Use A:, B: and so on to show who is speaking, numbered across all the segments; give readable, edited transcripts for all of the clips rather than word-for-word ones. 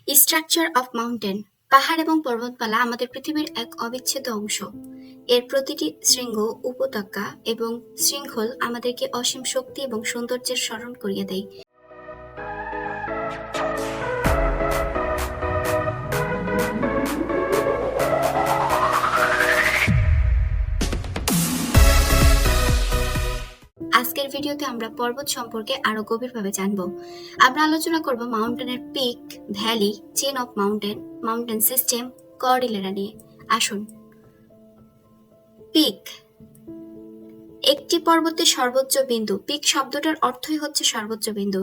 A: Structure of mountain. পাহাড় এবং পর্বতমালা আমাদের পৃথিবীর এক অবিচ্ছেদ্য অংশ। এর প্রতিটি শৃঙ্গ, উপত্যকা এবং শৃঙ্খল আমাদেরকে অসীম শক্তি এবং সৌন্দর্যের স্মরণ করিয়ে দেয়। আজকের ভিডিওতে আমরা পর্বত সম্পর্কে আরো গভীরভাবে জানব। আমরা আলোচনা করব মাউন্টেনের peak, valley, chain of mountain, mountain system, cordillera নিয়ে। আসুন। পিক, একটি পর্বতের সর্বোচ্চ বিন্দু। পিক শব্দটার অর্থই হচ্ছে সর্বোচ্চ বিন্দু।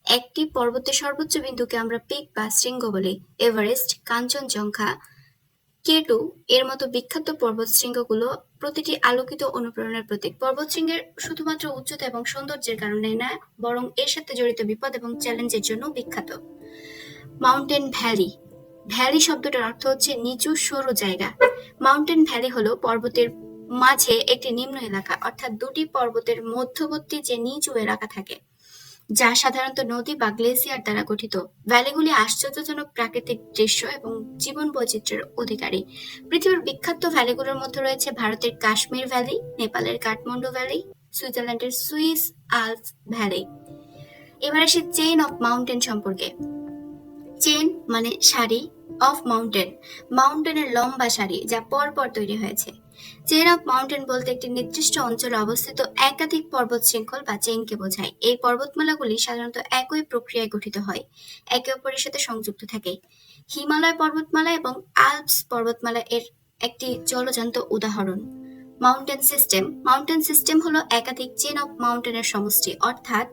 A: একটি পর্বতের সর্বোচ্চ বিন্দুকে আমরা পিক বা শৃঙ্গ বলি। এভারেস্ট, কাঞ্চনজঙ্ঘা, K2 এর মতো বিখ্যাত পর্বত শৃঙ্গগুলো প্রতিটি আলোকিত অনুপ্রেরণার প্রতীক। পর্বত শৃঙ্গের শুধুমাত্র উচ্চতা এবং সৌন্দর্যের কারণে না, বরং এর সাথে জড়িত বিপদ এবং চ্যালেঞ্জের জন্য বিখ্যাত। মাউন্টেন ভ্যালি, ভ্যালি শব্দটার অর্থ হচ্ছে নিচু সরু জায়গা। মাউন্টেন ভ্যালি হলো পর্বতের মাঝে একটি নিম্ন এলাকা, অর্থাৎ দুটি পর্বতের মধ্যবর্তী যে নিচু এলাকা থাকে, যা সাধারণত নদী বা গ্লেসিয়ার দ্বারা গঠিত। ভ্যালিগুলি আশ্চর্যজনক প্রাকৃতিক দৃশ্য এবং জীবন বৈচিত্র্যের অধিকারী। পৃথিবীর বিখ্যাত ভ্যালিগুলোর মধ্যে রয়েছে ভারতের কাশ্মীর ভ্যালি, নেপালের কাঠমান্ডু ভ্যালি, সুইজারল্যান্ডের সুইস আলপস ভ্যালি। এবার আসি চেইন অফ মাউন্টেন সম্পর্কে। চেন মানে সারি, অফ মাউন্টেন মাউন্টেনের লম্বা সারি যা পরপর তৈরি হয়েছে। চেইন অফ মাউন্টেন বলতে একটি নির্দিষ্ট অঞ্চলে অবস্থিত একাধিক পর্বত শৃঙ্খল বা চেইনকে বোঝায়। এই পর্বতমালাগুলি সাধারণত একই প্রক্রিয়ায় গঠিত হয়, একে অপরের সাথে সংযুক্ত থাকে। হিমালয় পর্বতমালা এবং আলপস পর্বতমালা এর একটি জলজান্ত উদাহরণ। মাউন্টেন সিস্টেম, মাউন্টেন সিস্টেম হলো একাধিক চেন অফ মাউন্টেনের সমষ্টি, অর্থাৎ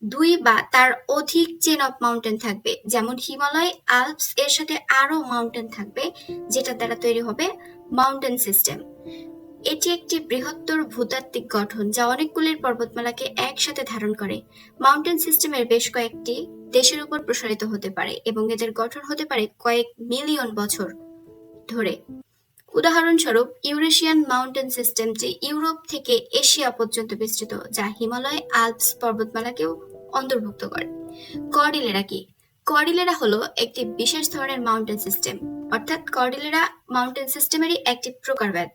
A: দুই বা তার অধিক চেন অফ মাউন্টেন থাকবে। যেমন হিমালয়, আলপস এর সাথে আরো মাউন্টেন থাকবে, যেটা দ্বারা তৈরি হবে মাউন্টেন সিস্টেম। এটি একটি বৃহত্তর ভূতাত্ত্বিক গঠন যা অনেকগুলি পর্বতমালাকে একসাথে ধারণ করে। মাউন্টেন সিস্টেমের বেশ কয়েকটি দেশের উপর প্রসারিত হতে পারে এবং এদের গঠন হতে পারে কয়েক মিলিয়ন বছর ধরে। উদাহরণস্বরূপ ইউরেশিয়ান মাউন্টেন সিস্টেম, যে ইউরোপ থেকে এশিয়া পর্যন্ত বিস্তৃত, যা হিমালয়, আলপস পর্বতমালাকেও অন্তর্ভুক্ত করে। কর্ডিলেরা কি? কর্ডিলেরা হলো একটি বিশেষ ধরনের মাউন্টেন সিস্টেম, অর্থাৎ কর্ডিলেরা মাউন্টেন সিস্টেমেরই একটি প্রকারভেদ,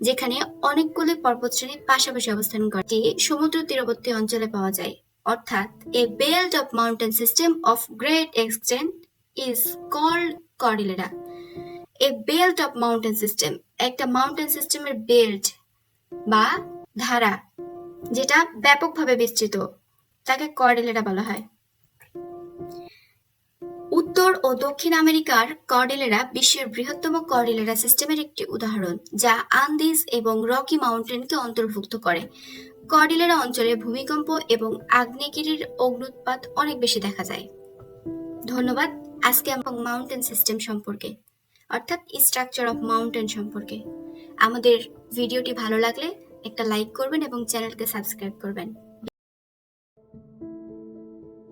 A: যেখানে অনেকগুলি পর্বতশ্রেণী পাশাপাশি অবস্থান করে। এটি সমুদ্র তীরবর্তী অঞ্চলে পাওয়া যায়, অর্থাৎ a belt of mountain system of great extent is called cordillera. A belt of mountain system, একটা মাউন্টেন সিস্টেমের বেল্ট বা ধারা যেটা ব্যাপকভাবে বিস্তৃত, তাকে কর্ডিলেরা বলা হয়। উত্তর ও দক্ষিণ আমেরিকার কর্ডিলেরা বিশ্বের বৃহত্তম কর্ডিলেরা সিস্টেমের একটি উদাহরণ, যা আন্দিজ এবং রকি মাউন্টেনকে অন্তর্ভুক্ত করে। কর্ডিলেরা অঞ্চলে ভূমিকম্প এবং আগ্নেয়গিরির অগ্ন্যুৎপাত অনেক বেশি দেখা যায়। ধন্যবাদ। আজকে আমরা মাউন্টেন সিস্টেম সম্পর্কে, অর্থাৎ স্ট্রাকচার অফ মাউন্টেন সম্পর্কে। আমাদের ভিডিওটি ভালো লাগলে একটা লাইক করবেন এবং চ্যানেলকে সাবস্ক্রাইব করবেন।